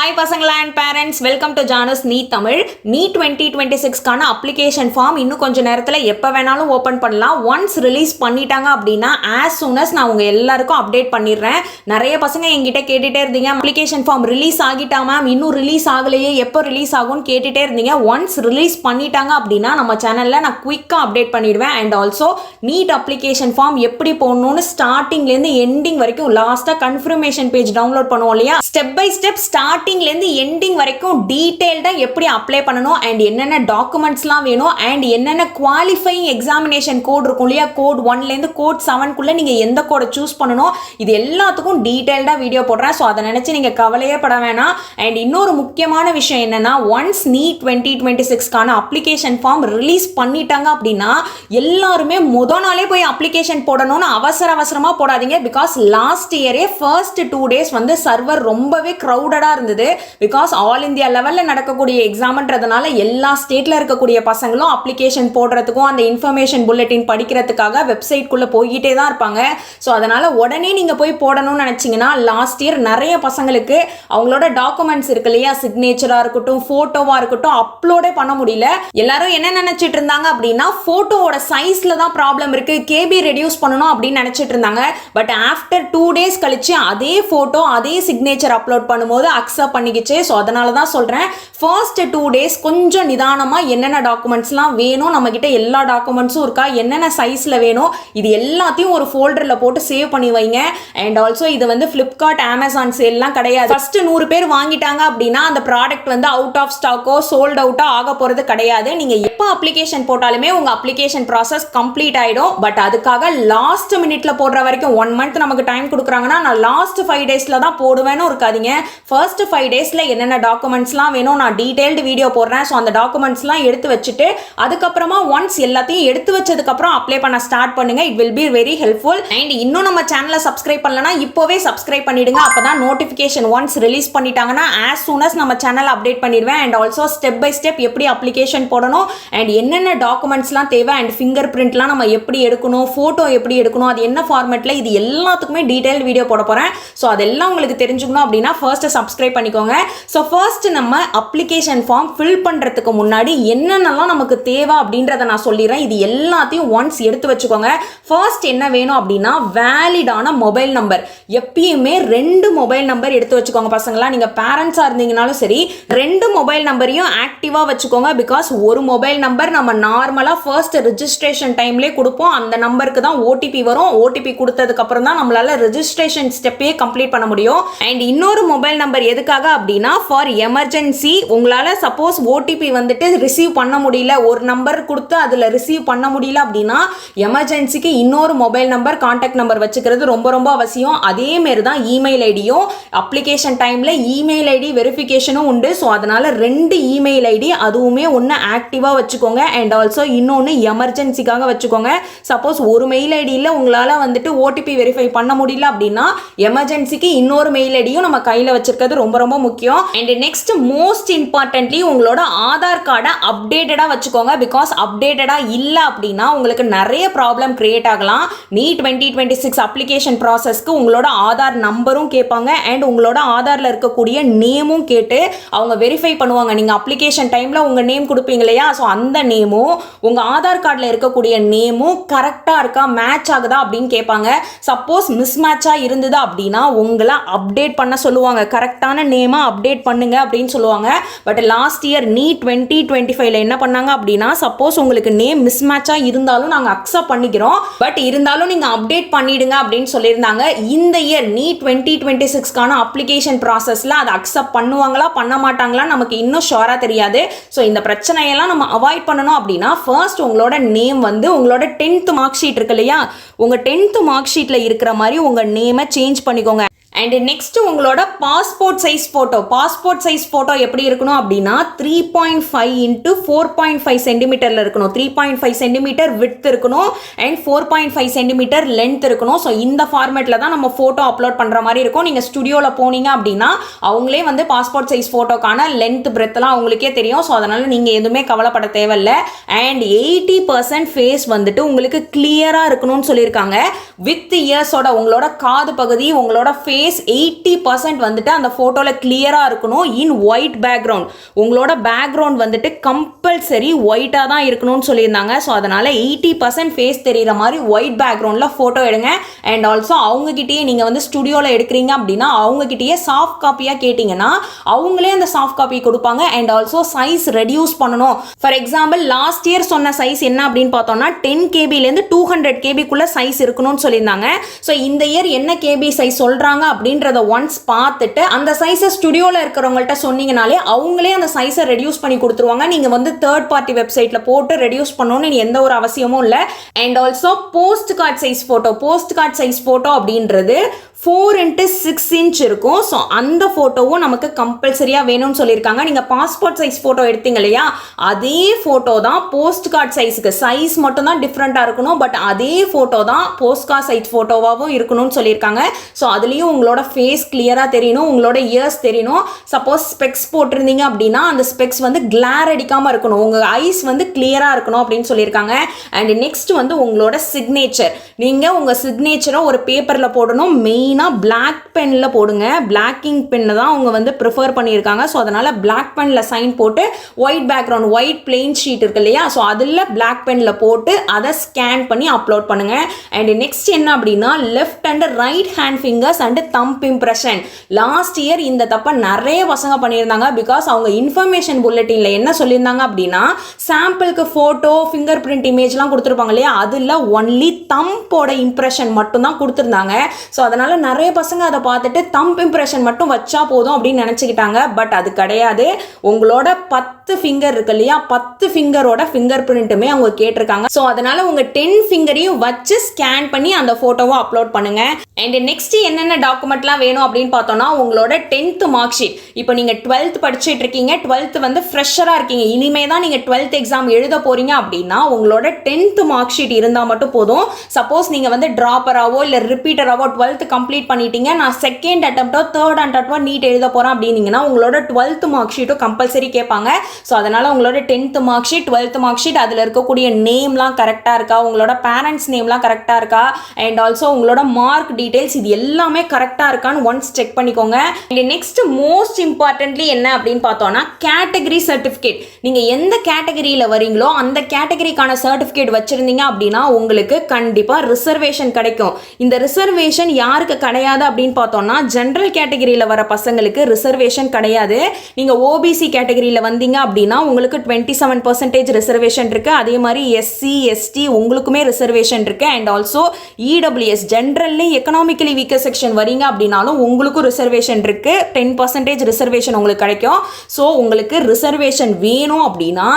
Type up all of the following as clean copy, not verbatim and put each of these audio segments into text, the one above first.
Hi பசங்களா and parents, welcome to Janus NEET Tamil. NEET 2026 கான application form இன்னும் கொஞ்ச நேரத்துல எப்ப வேணாலும் ஓபன் பண்ணலாம். ஒன்ஸ் ரிலீஸ் பண்ணிட்டாங்க அப்படினா as soon as நான் உங்க எல்லாருக்கும் அப்டேட் பண்ணிடுறேன். நிறைய பசங்க என்கிட்ட கேட்டுட்டே இருந்தீங்க அப்ளிகேஷன் ஃபார்ம் ரிலீஸ் ஆகிட்டா மேம், இன்னும் ரிலீஸ் ஆகலையே, எப்போ ரிலீஸ் ஆகும்னு கேட்டுட்டே இருந்தீங்க. ஒன்ஸ் ரிலீஸ் பண்ணிட்டாங்க அப்படினா நம்ம சேனல்ல நான் குயிக்கா அப்டேட் பண்ணிடுவேன். And also NEET application form எப்படி போடணும்னு ஸ்டார்டிங்ல இருந்து எண்டிங் வரைக்கும் லாஸ்டா கன்ஃபர்மேஷன் பேஜ் டவுன்லோட் பண்ணுவோம் இல்லையா, ஸ்டெப் பை ஸ்டெப் ஸ்டார்டிங்ல இருந்து எண்டிங் வரைக்கும் டீடைல்டா எப்படி அப்ளை பண்ணணும் அண்ட் என்னென்ன டாக்குமெண்ட்ஸ்லாம் வேணும் அண்ட் என்னென்ன குவாலிஃபையிங் எக்ஸாமினேஷன் கோட் இருக்கும் இல்லையா, கோட் 1ல இருந்து கோட் 7 குள்ள நீங்க எந்த கோடை சூஸ் பண்ணணும், இது எல்லாத்துக்கும் டீடைல்டா வீடியோ போடுறேன். ஸோ அதை நினைச்சு நீங்க கவலையே பட வேணாம். அண்ட் இன்னொரு முக்கியமான விஷயம் என்னன்னா, ஒன்ஸ் NEET 2026 கான அப்ளிகேஷன் ஃபார்ம் ரிலீஸ் பண்ணிட்டாங்க அப்படின்னா எல்லாருமே முதல் நாளே போய் அப்ளிகேஷன் போடணும்னு அவசரமா போடாதீங்க. பிகாஸ் லாஸ்ட் இயரே ஃபர்ஸ்ட் 2 days வந்து சர்வர் ரொம்பவே க்ரௌடடா இருந்தது. பிகாஸ் ஆல் இந்தியா லெவல்ல நடக்கக்கூடிய எக்ஸாம்ன்றதுனால எல்லா ஸ்டேட்ல இருக்கக்கூடிய பசங்களும் அப்ளிகேஷன் போடுறதுக்கும் அந்த இன்ஃபர்மேஷன் புல்லட்டின் படிக்கிறதுக்காக வெப்சைட் குள்ள போயிட்டே தான் இருப்பாங்க. ஸோ அதனால உடனே நீங்க போய் போடணும்னு நினைச்சீங்கன்னா லாஸ்ட் இயர் நிறைய பசங்களுக்கு அவங்களோட டாக்குமெண்ட்ஸ் இருக்கு இல்லையா, சிக்னேச்சரா இருக்கட்டும் போட்டோவா இருக்கட்டும் அப்லோடே பண்ண முடியல. எல்லாரும் என்ன நினைச்சிட்டு இருந்தாங்க அப்படின்னா போட்டோவோட சைஸ்ல தான் ப்ராப்ளம் இருக்கு, கேபி ரெடியூஸ் பண்ணணும் அப்படின்னு நினைச்சிட்டு இருந்தாங்க. பட் ஆஃப்டர் 2 days கழிச்சு அதே போட்டோ அதே சிக்னேச்சர் அப்லோட் பண்ணும்போது அக்செப்ட் பண்ணிக்கிச்சு. ஸோ அதனால தான் சொல்றேன், ஃபர்ஸ்ட் 2 days கொஞ்சம் நிதானமா என்னென்ன டாக்குமெண்ட்ஸ்லாம் வேணும், நம்ம கிட்ட எல்லா டாக்குமெண்ட்ஸும் இருக்கா, என்னென்ன சைஸ்ல வேணும், இது எல்லாத்தையும் ஒரு ஃபோல்டர்ல போட்டு சேவ் பண்ணி வைங்க. அண்ட் ஆல்சோ இது வந்து Flipkart, Amazon சேல்லாம் கிடையாது. ஃபர்ஸ்ட் 100 பேர் வாங்கிட்டாங்க அப்படின்னா அந்த ப்ராடக்ட் வந்து அவுட் ஆஃப் ஸ்டாக்கோ சோல்ட் அவுட்டோ ஆக போறது கிடையாது. நீங்க எப்போ அப்ளிகேஷன் போட்டாலுமே உங்க அப்ளிகேஷன் ப்ராசஸ் கம்ப்ளீட் ஆயிடும். பட் அதுக்காக லாஸ்ட் மினிட்ல போடுற வரைக்கும் 1 month நமக்கு டைம் கொடுக்குறாங்கன்னா நான் லாஸ்ட் 5 daysல தான் போடுவேன்னு இருக்காதீங்க. ஃபர்ஸ்ட் 5 daysல என்னென்ன டாக்குமெண்ட்ஸ்லாம் வேணும் நான் டீடைல்டு வீடியோ போடுறேன். ஸோ அந்த டாக்குமெண்ட்ஸ்லாம் எடுத்து வச்சுட்டு அதுக்கப்புறமா ஒன்ஸ் எல்லாத்தையும் எடுத்து வச்சதுக்கு அப்புறம் அப்ளை பண்ண ஸ்டார்ட் பண்ணுங்க. It will be very helpful. And இன்னும் நம்ம சேனலை சப்ஸ்கிரைப் பண்ணலனா இப்போவே சப்ஸ்கிரைப் பண்ணிடுங்க. அப்பதான் நோட்டிஃபிகேஷன் ஒன்ஸ் ரிலீஸ் பண்ணிட்டாங்கன்னா as soon as நம்ம சேனல் அப்டேட் பண்ணிடுவேன். And also step by step எப்படி அப்ளிகேஷன் போடணும் அண்ட் என்னென்ன டாக்குமெண்ட்ஸ்லாம் தேவை அண்ட் ஃபிங்கர் பிரிண்ட்லாம் நம்ம எப்படி எடுக்கணும், ஃபோட்டோ எப்படி எடுக்கணும், அது என்ன ஃபார்மேட்ல, இது எல்லாத்துக்குமே டீடைல் வீடியோ போட போறேன். ஸோ அதெல்லாம் உங்களுக்கு தெரிஞ்சுக்கணும் அப்படின்னா ஃபர்ஸ்ட் சப்ஸ்கிரைப் பண்ணிக்கோங்க. ஸோ ஃபர்ஸ்ட் நம்ம அப்ளிகேஷன் ஃபார்ம் ஃபில் பண்ணுறதுக்கு முன்னாடி என்னென்னலாம் நமக்கு தேவை அப்படின்றத நான் சொல்லிடுறேன். இது எல்லாத்தையும் ஒன்ஸ் எடுத்து வச்சுக்கோங்க. ஃபர்ஸ்ட் என்ன வேணும் அப்படின்னா வேலிடான மொபைல் நம்பர். எப்பயுமே 2 மொபைல் நம்பர் எடுத்து வச்சுக்கோங்க பசங்களா. நீங்கள் பேரண்ட்ஸாக இருந்தீங்கனாலும் சரி 2 மொபைல் நம்பரையும் ஆக்டிவாக வச்சுக்கோங்க. பிகாஸ் ஒரு மொபைல் நம்பர் நம்ம நார்மலாக ஃபர்ஸ்ட் ரெஜிஸ்ட்ரேஷன் டைம்லேயே கொடுப்போம். அந்த நம்பருக்கு தான் ஓடிபி வரும். ஓடிபி கொடுத்ததுக்கு அப்புறம் தான் நம்மளால ரெஜிஸ்ட்ரேஷன் ஸ்டெப்பே கம்ப்ளீட் பண்ண முடியும். அண்ட் இன்னொரு மொபைல் நம்பர் எதுக்காக அப்படின்னா ஃபார் எமர்ஜென்சி. உங்களால் சப்போஸ் ஓடிபி வந்துட்டு ரிசீவ் பண்ண முடியல, ஒரு நம்பர் கொடுத்து அதில் ரிசீவ் பண்ண முடியல அப்படின்னா எமர்ஜென்சிக்கு இன்னொரு மொபைல் நம்பர் கான்டாக்ட் நம்பர் வச்சுக்கிறது ரொம்ப ரொம்ப அவசியம். அதே மாரி தான் இமெயில் ஐடியும். அப்ளிகேஷன் டைமில் இமெயில் ஐடி வெரிஃபிகேஷனும் உண்டு. ஸோ அதனால 2 இமெயில் ஐடி அதுவுமே ஒன்று ஆக்டிவாக வச்சுக்கோங்க. அண்ட் ஆல்சோ இன்னொன்று எமர்ஜென்சிக்காக வச்சுக்கோங்க. சப்போஸ் ஒரு மெயில் ஐடியில் உங்களால் வந்துட்டு ஓடிபி வெரிஃபை பண்ண முடியல அப்படின்னா எமர்ஜென்சிக்கு இன்னொரு மெயில் ஐடியும் நம்ம கையில் வச்சிருக்கிறது ரொம்ப ரொம்ப முக்கியம். அண்ட் நெக்ஸ்ட் மோஸ்ட் இம்பார்ட்டன்ட்லி உங்களோட ஆதார் கார்டை அப்டேட்டடாக வச்சுக்கோங்க. பிகாஸ் அப்டேட்டடாக இல்லை அப்படின்னா உங்களுக்கு நிறைய ப்ராப்ளம் கிரியேட் ஆகலாம். NEET 2026 அப்ளிகேஷன் ப்ராசஸ்க்கு உங்களோட ஆதார் நம்பரும் கேட்பாங்க அண்ட் உங்களோட ஆதாரில் இருக்கக்கூடிய நேமும் கேட்டு அவங்க வெரிஃபை பண்ணுவாங்க. நீங்கள் அப்ளிகேஷன் டைமில் உங்கள் நேம் கொடுப்பீங்க இல்லையா, ஸோ அந்த நேமும் உங்கள் ஆதார் கார்டில் இருக்கக்கூடிய நேமும் கரெக்டாக இருக்கா, மேட்ச் ஆகுதா அப்படின்னு கேட்பாங்க. சப்போஸ் மிஸ் மேட்சாக இருந்தது அப்படின்னா உங்களை அப்டேட் பண்ண சொல்லுவாங்க. கரெக்டான நேமா அப்டேட் பண்ணுங்க அப்படின்னு சொல்லுவாங்க. பட் லாஸ்ட் இயர் NEET 2025ல என்ன பண்ணாங்க அப்படின்னா சப்போஸ் உங்களுக்கு நேம் மிஸ் மேட்சா இருந்தாலும் நாங்கள் அக்செப்ட் பண்ணிக்கிறோம், பட் இருந்தாலும் நீங்க அப்டேட் பண்ணிடுங்க அப்படின்னு சொல்லியிருந்தாங்க. இந்த இயர் NEET 2026 கான அப்ளிகேஷன் ப்ராசஸ்ல அதை அக்செப்ட் பண்ணுவாங்களா பண்ண மாட்டாங்களா நமக்கு இன்னும் ஷோரா தெரியாது. ஸோ இந்த பிரச்சனையெல்லாம் நம்ம அவாய்ட் பண்ணணும் அப்படின்னா ஃபர்ஸ்ட் உங்களோட நேம் வந்து உங்களோட 10th மார்க் ஷீட் இருக்கு இல்லையா, உங்க 10th மார்க் ஷீட்ல இருக்கிற மாதிரி உங்க நேமை சேஞ்ச் பண்ணிக்கோங்க. அண்ட் நெக்ஸ்ட் உங்களோட பாஸ்போர்ட் சைஸ் ஃபோட்டோ எப்படி இருக்கணும் அப்படின்னா 3.5 into 4.5 சென்டிமீட்டர்ல இருக்கணும். 3.5 சென்டிமீட்டர் விட்த் இருக்கணும் அண்ட் 4.5 சென்டிமீட்டர் லென்த் இருக்கணும். ஸோ இந்த ஃபார்மேட்ல தான் நம்ம ஃபோட்டோ அப்லோட் பண்ற மாதிரி இருக்கும். நீங்க ஸ்டுடியோல போனீங்க அப்படின்னா அவங்களே வந்து பாஸ்போர்ட் சைஸ் ஃபோட்டோக்கான லென்த் பிரெத்லாம் அவங்களுக்கே தெரியும். ஸோ அதனால நீங்க எதுவுமே கவலைப்பட தேவையில்லை. அண்ட் 80% ஃபேஸ் வந்துட்டு உங்களுக்கு கிளியரா இருக்கணும்னு சொல்லியிருக்காங்க. வித் இயர்ஸோட உங்களோட காது பகுதி உங்களோட ஃபேஸ் ஃபேஸ் 80% வந்துட்டு அந்த ஃபோட்டோவில் கிளியராக இருக்கணும் இன் ஒயிட் பேக்ரவுண்ட். உங்களோட பேக்ரவுண்ட் வந்துட்டு கம்பல்சரி ஒயிட்டாக தான் இருக்கணும்னு சொல்லியிருந்தாங்க. ஸோ அதனால் 80% ஃபேஸ் தெரிகிற மாதிரி ஒயிட் பேக்ரவுண்டில் ஃபோட்டோ எடுங்க. அண்ட் ஆல்சோ அவங்ககிட்டயே நீங்கள் வந்து ஸ்டுடியோவில் எடுக்கிறீங்க அப்படின்னா அவங்ககிட்டயே சாஃப்ட் காப்பியாக கேட்டிங்கன்னா அவங்களே அந்த சாஃப்ட் காப்பி கொடுப்பாங்க. அண்ட் ஆல்சோ சைஸ் ரெடியூஸ் பண்ணணும். ஃபார் எக்ஸாம்பிள் லாஸ்ட் இயர் சொன்ன சைஸ் என்ன அப்படின்னு பார்த்தோம்னா 10 KBலேருந்து 200 KBக்குள்ள சைஸ் இருக்கணும்னு சொல்லியிருந்தாங்க. ஸோ இந்த இயர் என்ன கேபி சைஸ் சொல்கிறாங்க அப்படின்றத ஒன்ஸ் பார்த்துட்டு அந்த சைஸை ஸ்டுடியோவில் இருக்கிறவங்கள்ட்ட சொன்னீங்கனாலே அவங்களே அந்த சைஸை ரெடியூஸ் பண்ணி கொடுத்துருவாங்க. நீங்கள் வந்து தேர்ட் பார்ட்டி வெப்சைட்டில் போட்டு ரெடியூஸ் பண்ணணும்னு எந்த ஒரு அவசியமும் இல்லை. And also post card size photo அப்படின்றது 4x6 inch இருக்கும். ஸோ அந்த ஃபோட்டோவும் நமக்கு கம்பல்சரியாக வேணும்னு சொல்லியிருக்காங்க. நீங்கள் பாஸ்போர்ட் சைஸ் ஃபோட்டோ எடுத்தீங்க இல்லையா, அதே ஃபோட்டோ தான் போஸ்ட் கார்டு சைஸுக்கு. சைஸ் மட்டும் தான் டிஃப்ரெண்ட்டாக இருக்கணும், பட் அதே ஃபோட்டோ தான் போஸ்ட் கார்டு சைஸ் ஃபோட்டோவாகவும் இருக்கணும்னு சொல்லியிருக்காங்க. ஸோ அதுலேயும் உங்களோட ஃபேஸ் கிளியராக தெரியணும், உங்களோட இயர்ஸ் தெரியணும். சப்போஸ் ஸ்பெக்ஸ் போட்டிருந்தீங்க அப்படின்னா அந்த ஸ்பெக்ஸ் வந்து கிளார் அடிக்காமல் இருக்கணும், உங்கள் ஐஸ் வந்து கிளியராக இருக்கணும் அப்படின்னு சொல்லியிருக்காங்க. அண்ட் நெக்ஸ்ட் வந்து உங்களோட சிக்னேச்சர். நீங்கள் உங்கள் சிக்னேச்சரை ஒரு பேப்பரில் போடணும். மெயினாக பிளாக் பெனில் போடுங்க. பிளாக் இங்க் பென்னு தான் அவங்க வந்து ப்ரிஃபர் பண்ணியிருக்காங்க. ஸோ அதனால் பிளாக் பெனில் சைன் போட்டு white background white plain sheet இருக்கு இல்லையா, ஸோ அதில் பிளாக் பெனில் போட்டு அதை ஸ்கேன் பண்ணி அப்லோட் பண்ணுங்கள். அண்ட் நெக்ஸ்ட் என்ன அப்படின்னா left and right hand fingers and thumb impression. Last year இந்த தப்பை நிறைய பசங்க பண்ணியிருந்தாங்க. பிகாஸ் அவங்க இன்ஃபர்மேஷன் புல்லட்டினில் என்ன சொல்லியிருந்தாங்க அப்படின்னா சாம்பிளுக்கு ஃபோட்டோ ஃபிங்கர் பிரிண்ட் இமேஜ்லாம் கொடுத்துருப்பாங்க இல்லையா, அதில் ஒன்லி தம்போட இம்ப்ரெஷன் மட்டும்தான் கொடுத்துருந்தாங்க. ஸோ அதனால் நிறைய பசங்க அதை பார்த்துட்டு தம்ப் இம்ப்ரெஷன் மட்டும் வச்சா போதும் அப்படின்னு நினச்சிக்கிட்டாங்க. பட் அது கிடையாது. உங்களோட 10 ஃபிங்கர் இருக்கு இல்லையா, 10 ஃபிங்கரோட ஃபிங்கர் பிரிண்ட்டுமே அவங்க கேட்டிருக்காங்க. ஸோ அதனால உங்கள் 10 ஃபிங்கரையும் வச்சு ஸ்கேன் பண்ணி அந்த ஃபோட்டோவை அப்லோட் பண்ணுங்க. அண்ட் நெக்ஸ்ட் என்னென்ன டாக்குமெண்ட்லாம் வேணும் அப்படின்னு பார்த்தோம்னா உங்களோட 10th மார்க் ஷீட். இப்போ நீங்கள் 12th படிச்சுட்டு இருக்கீங்க, 12th வந்து ஃப்ரெஷராக இருக்கீங்க, இனிமே தான் நீங்கள் 12th எக்ஸாம் எழுத போறீங்க அப்படின்னா உங்களோட 10th மார்க் ஷீட் இருந்தால் மட்டும் போதும். சப்போஸ் நீங்கள் வந்து ட்ராப்பராகவோ இல்லை ரிப்பீட்டராகவோ 12th கம்ப்ளீட் பண்ணிட்டீங்க, நான் செகண்ட் அட்டம்ப்டோ தேர்ட் அட்டம்ப்டோ நீட் எழுத போகிறேன் அப்படின்னீங்கன்னா உங்களோட 12th மார்க் ஷீட்டும் கம்பல்சரி கேட்பாங்க. ஸோ அதனால் உங்களோட 10th mark sheet 12th mark sheet அதில் இருக்கக்கூடிய நேம்லாம் கரெக்டாக இருக்கா, உங்களோட பேரண்ட்ஸ் நேம்லாம் கரெக்டாக இருக்கா, அண்ட் ஆல்சோ உங்களோட மார்க் டீடைல்ஸ் இது எல்லாமே கரெக்டாக இருக்கான்னு ஒன்ஸ் செக் பண்ணிக்கோங்க. அண்ட் நெக்ஸ்ட் மோஸ்ட் இம்பார்ட்டன்ட்லி என்ன அப்படின்னு பார்த்தோம்னா கேட்டகரி சர்டிஃபிகேட். நீங்கள் எந்த கேட்டகரியில் வரீங்களோ அந்த கேட்டகரிக்கான சர்டிஃபிகேட் வச்சுருந்தீங்க அப்படின்னா உங்களுக்கு கண்டிப்பாக ரிசர்வேஷன் கிடைக்கும். இந்த ரிசர்வேஷன் யாருக்கு கிடையாது அப்படின்னு பார்த்தோம்னா ஜென்ரல் கேட்டகரியில் வர பசங்களுக்கு ரிசர்வேஷன் கிடையாது. நீங்கள் ஓபிசி கேட்டகரியில் வந்தீங்க அப்படின்னா உங்களுக்கு 27% ரிசர்வேஷன் இருக்குது. அதே மாதிரி எஸ்சி எஸ்டி உங்களுக்குமே ரிசர்வேஷன் இருக்குது. And also EWS generally economically weaker section வரீங்க அப்படின்னாலும் உங்களுக்கும் ரிசர்வேஷன் இருக்குது. 10% ரிசர்வேஷன் உங்களுக்கு கிடைக்கும். ஸோ உங்களுக்கு ரிசர்வேஷன் வேணும் அப்படின்னா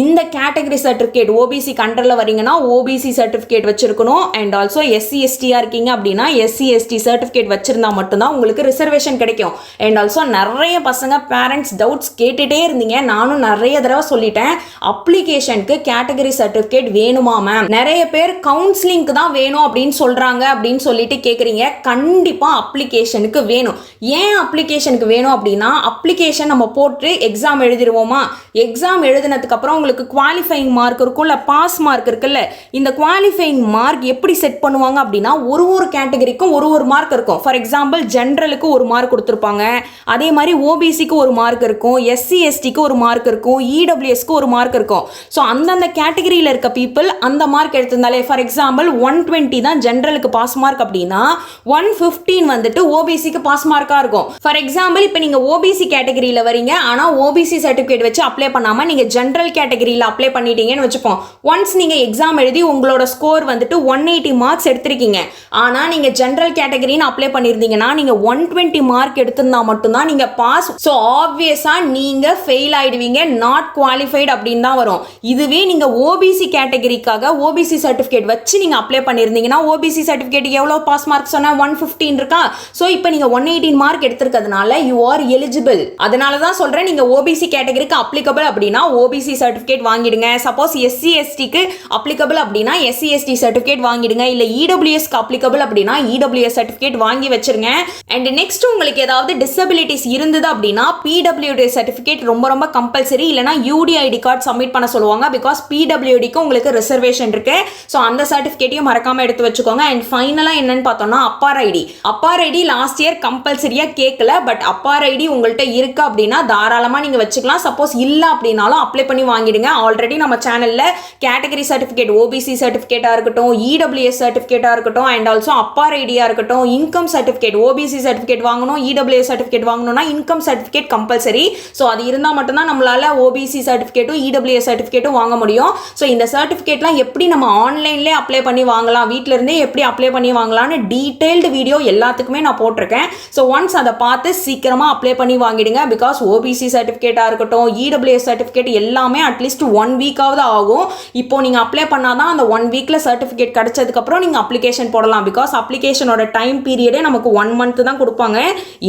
இந்த கேட்டகரி சர்டிஃபிகேட் ஓபிசி கண்ட்ரோலில் வரீங்கன்னா ஓபிசி சர்டிஃபிகேட் வச்சிருக்கணும். அண்ட் ஆல்சோ எஸ்சி எஸ்டியாக இருக்கீங்க அப்படின்னா எஸ்சி எஸ்டி சர்டிஃபிகேட் வச்சிருந்தா மட்டும்தான் உங்களுக்கு ரிசர்வேஷன் கிடைக்கும். அண்ட் ஆல்சோ நிறைய பசங்க பேரண்ட்ஸ் டவுட்ஸ் கேட்டுகிட்டே இருந்தீங்க, நானும் நிறைய தடவை சொல்லிட்டேன், அப்ளிகேஷனுக்கு கேட்டகரி சர்டிஃபிகேட் வேணுமா மேம், நிறைய பேர் கவுன்சிலிங்க்கு தான் வேணும் அப்படின்னு சொல்கிறாங்க அப்படின்னு சொல்லிட்டு கேட்குறீங்க. கண்டிப்பாக அப்ளிகேஷனுக்கு வேணும். ஏன் அப்ளிகேஷனுக்கு வேணும் அப்படின்னா அப்ளிகேஷன் நம்ம போட்டு எக்ஸாம் எழுதிடுவோமா, எக்ஸாம் எழுதினதுக்கு அப்புறம் உங்களுக்கு குவாலிஃபைங் மார்க் இருக்கும்ல, பாஸ் மார்க் இருக்குல்ல, இந்த குவாலிஃபைங் மார்க் எப்படி செட் பண்ணுவாங்க அப்படின்னா ஒரு கேட்டகரிக்கும் ஒரு மார்க் இருக்கும். ஃபார் எக்ஸாம்பிள் ஜென்ரலுக்கு ஒரு மார்க் கொடுத்துருப்பாங்க, அதே மாதிரி ஓபிசிக்கு ஒரு மார்க் இருக்கும், எஸ்சி எஸ்டிக்கு ஒரு மார்க் இருக்கும், இடபிள்யூஎஸ்க்கு ஒரு மார்க் இருக்கும். ஸோ அந்தந்த கேட்டகரியில் இருக்க பீப்புள் அந்த மார்க் எடுத்திருந்தாலே ஃபார் எக்ஸாம்பிள் 120 தான் ஜென்ரலுக்கு பாஸ் மார்க் அப்படின்னா 115 வந்துட்டு ஓபிசிக்கு பாஸ் மார்க்காக இருக்கும். ஃபார் எக்ஸாம்பிள் இப்போ நீங்கள் ஓபிசி கேட்டகரியில் வரீங்க, ஆனால் ஓபிசி சர்டிஃபிகேட் வச்சு அப்ளை பண்ணாமல் நீங்கள் ஜென்ரல் கேட்டகரியில் அப்ளை பண்ணிட்டீங்கன்னு வச்சுப்போம். ஒன்ஸ் நீங்கள் எக்ஸாம் எழுதி உங்களோட ஸ்கோர் வந்துட்டு 180 மார்க்ஸ் எடுத்திருக்கீங்க, ஆனால் நீங்கள் ஜென்ரல் கேட்டகரின்னு அப்ளை பண்ணியிருந்தீங்கன்னா நீங்கள் 120 மார்க் எடுத்திருந்தா மட்டும்தான் நீங்கள் பாஸ். ஸோ ஆப்வியஸாக நீங்கள் ஃபெயில் ஆகிடுவீங்க, நாட் குவாலிஃபைடு அப்படின்னு தான் வரும். இதுவே நீங்கள் ஓபிசி கேட்டகரிக்காக ஓபிசி சர்டிஃபிகேட் வச்சு நீங்கள் அப்ளை பண்ணியிருந்தீங்கன்னா ஓபிசி சர்டிஃபிகேட் எவ்வளோ பாஸ் மார்க் சொன்னால் 115 இருக்கா. ஸோ இப்போ நீங்கள் 118 மார்க் எடுத்திருக்கிறதுனால யூ ஆர் எலிஜிபிள். அதனால தான் சொல்கிறேன், நீங்கள் ஓபிசி கேட்டகரிக்கு அப்ளிகபிள் அப்படின்னா ஓபிசி சர்டிஃபிகேட் வாங்கிடுங்க. சப்போஸ் எஸ்சி எஸ்டிக்கு அப்ளிகபிள் அப்படின்னா எஸ்சி எஸ்டி சர்டிஃபிகேட் வாங்கிடுங்க. இல்லை இடபிள்யூஎஸ்க்கு அப்ளிகபிள் அப்படின்னா இடபிள்யூஎஸ் சர்டிஃபிகேட் வாங்கி வச்சிருங்க. அண்ட் நெக்ஸ்ட் உங்களுக்கு ஏதாவது டிசபிலிட்டிஸ் இருந்தது அப்படின்னா பிடபிள்யூடி சர்டிஃபிகேட் ரொம்ப கம்பல்சரி, இல்லைனா யூடிஐடி கார்டு சப்மிட் பண்ண சொல்லுவாங்க. பிகாஸ் பிடபிள்யூடிக்கு உங்களுக்கு ரிசர்வேஷன் இருக்கு. ஸோ அந்த சர்டிஃபிகேட்டையும் மறக்காம எடுத்து வச்சுக்கோங்க. அண்ட் ஃபைனலாக என்னன்னு பார்த்தோம்னா Appar Appar ID last year கம்பல்சரியாக கேட்கல, பட் அப்பார் ஐடி உங்கள்கிட்ட இருக்கு அப்படின்னா தாராளமாக நீங்கள் வச்சுக்கலாம். சப்போஸ் இல்லை அப்படின்னாலும் அப்ளை பண்ணி வாங்கிடுங்க. ஆல்ரெடி நம்ம சேனலில் கேட்டகரி சர்டிஃபிகேட், ஓபிசி சர்டிஃபிகேட்டாக இருக்கட்டும், இடபிள்யூஎஸ் சர்டிஃபிகேட்டாக இருக்கட்டும், அண்ட் ஆல்சோ அப்பார் ஐடியாக இருக்கட்டும், இன்கம் சர்டிஃபிகேட், ஓபிசி சர்டிஃபிகேட் வாங்கணும், இடபிள்யூஎஸ் சர்டிஃபிகேட் வாங்கணும்னா இன்கம் சர்டிஃபிகேட் கம்பல்சரி. ஸோ அது இருந்தால் மட்டும்தான் நம்மளால் ஓபிசி சர்டிஃபிகேட்டும் இடபிள்யூஎஸ் சர்டிஃபிகேட்டும் வாங்க முடியும். ஸோ இந்த சர்டிஃபிகேட்லாம் எப்படி நம்ம ஆன்லைன்லேயே அப்ளை பண்ணி வாங்கலாம், வீட்டில் இருந்தே எப்படி அப்ளை பண்ணி வாங்கலாம்னு டீட்டெயில்டு வீடியோ எல்லாத்துக்குமே நான் போட்டிருக்கேன். ஸோ ஒன்ஸ் அதை பார்த்து சீக்கிரமாக அப்ளை பண்ணி வாங்கிடுங்க. பிகாஸ் ஓபிசி சர்டிஃபிகேட்டாக இருக்கட்டும், இடபிள்யூஎஸ் சர்டிஃபிகேட் எல்லாமே அட்லீஸ்ட் 1 வீக்காவது ஆகும். இப்போ நீங்கள் அப்ளை பண்ணாதான் அந்த 1 வீக்கில் சர்டிஃபிகேட் கிடைச்சதுக்கப்புறம் நீங்கள் அப்ளிகேஷன் போடலாம். பிகாஸ் அப்ளிகேஷனோட டைம் பீரியடே நமக்கு 1 மந்த் தான் கொடுப்பாங்க.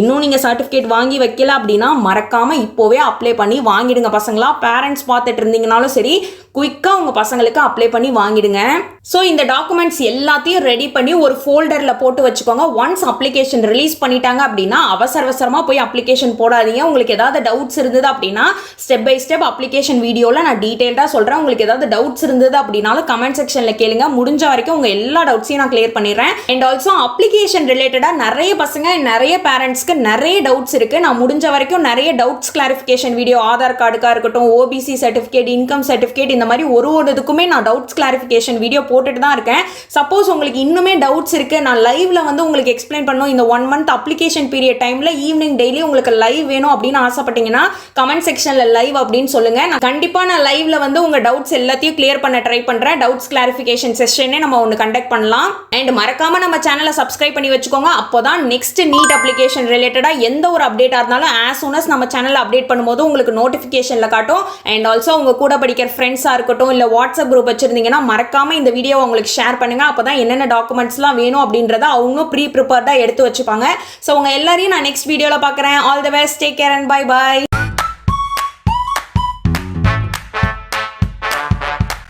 இன்னும் நீங்கள் சர்டிஃபிகேட் வாங்கி வைக்கல அப்படின்னா மறக்காமல் இப்போவே அப்ளை பண்ணி வாங்கிடுங்க பசங்களா. பேரண்ட்ஸ் பார்த்துட்டு இருந்தீங்கனாலும் சரி, குயிக்காக உங்கள் பசங்களுக்கு அப்ளை பண்ணி வாங்கிடுங்க. ஸோ இந்த டாக்குமெண்ட்ஸ் எல்லாத்தையும் ரெடி பண்ணி ஒரு ஃபோல்டரில் போட்டு வச்சுக்கோங்க. ஒன்ஸ் அப்ளிகேஷன் ரிலீஸ் பண்ணிட்டாங்க அப்படின்னா அவசரமாக போய் அப்ளிகேஷன் போடாதீங்க. உங்களுக்கு ஏதாவது டவுட்ஸ் இருந்தது அப்படின்னா ஸ்டெப் பை ஸ்டெப் அப்ளிகேஷன் வீடியோவில் நான் டீட்டெயில்டாக சொல்கிறேன். உங்களுக்கு ஏதாவது டவுட்ஸ் இருந்தது அப்படின்னாலும் கமெண்ட் செக்ஷனில் கேளுங்க. முடிஞ்ச வரைக்கும் உங்கள் எல்லா டவுட்ஸையும் நான் கிளியர் பண்ணிடுறேன். அண்ட் ஆல்சோ அப்ளிகேஷன் ரிலேட்டடாக நிறைய பசங்க, நிறைய பேரண்ட்ஸ்க்கு நிறைய டவுட்ஸ் இருக்குது. நான் முடிஞ்ச வரைக்கும் நிறைய டவுட்ஸ் கிளாரிஃபிகேஷன் வீடியோ, ஆதார் கார்டுக்காக இருக்கட்டும், ஓபிசி சர்டிஃபிகேட், இன்கம் சர்டிஃபிகேட், இந்த மாதிரி ஒரு இதுக்குமே நான் டவுட்ஸ் கிளாரிஃபிகேஷன் வீடியோ போட்டுட்டு தான் இருக்கேன். சப்போஸ் உங்களுக்கு இன்னுமே டவுட்ஸ் இருக்கு, நான் லைவ்ல வந்து உங்களுக்கு எக்ஸ்பிளைன் பண்ணணும், இந்த 1 மந்த் அப்ளிகேஷன் பீரியட் டைம்ல ஈவினிங் டெய்லி உங்களுக்கு லைவ் வேணும் அப்படின்னு ஆசைப்பட்டீங்கன்னா கமெண்ட் செக்ஷன்ல லைவ் அப்படின்னு சொல்லுங்க. நான் கண்டிப்பா லைவ்ல வந்து உங்க டவுட்ஸ் எல்லாத்தையும் கிளியர் பண்ண ட்ரை பண்றேன். டவுட்ஸ் கிளாரிஃபிகேஷன் செஷனே நம்ம ஒன்று கண்டக்ட் பண்ணலாம். அண்ட் மறக்காம நம்ம சேனலை சப்ஸ்கிரைப் பண்ணி வச்சுக்கோங்க. அப்போதான் நெக்ஸ்ட் நீட் அப்ளிகேஷன் ரிலேட்டடா எந்த ஒரு அப்டேட்டா இருந்தாலும் as soon as நம்ம சேனல்ல அப்டேட் பண்ணும்போது உங்களுக்கு நோட்டிஃபிகேஷன்ல காட்டும். அண்ட் ஆல்சோ உங்க கூட படிக்கிற ஃப்ரெண்ட்ஸா இருக்கட்டும், இல்ல வாட்ஸ்அப் குரூப் வச்சிருந்தீங்கன்னா மறக்காம இந்த வீடியோ உங்களுக்கு ஷேர் பண்ணுங்க. அப்பதான் என்னென்ன டாக்குமெண்ட்ஸ்லாம் வேணும் அப்படின்றத அவங்க ப்ரீ ப்ரிப்பேர்டா எடுத்து வச்சுப்பாங்க. ஸோ உங்க எல்லாரையும் நான் நெக்ஸ்ட் வீடியோல பார்க்குறேன். All the best, take care and bye by.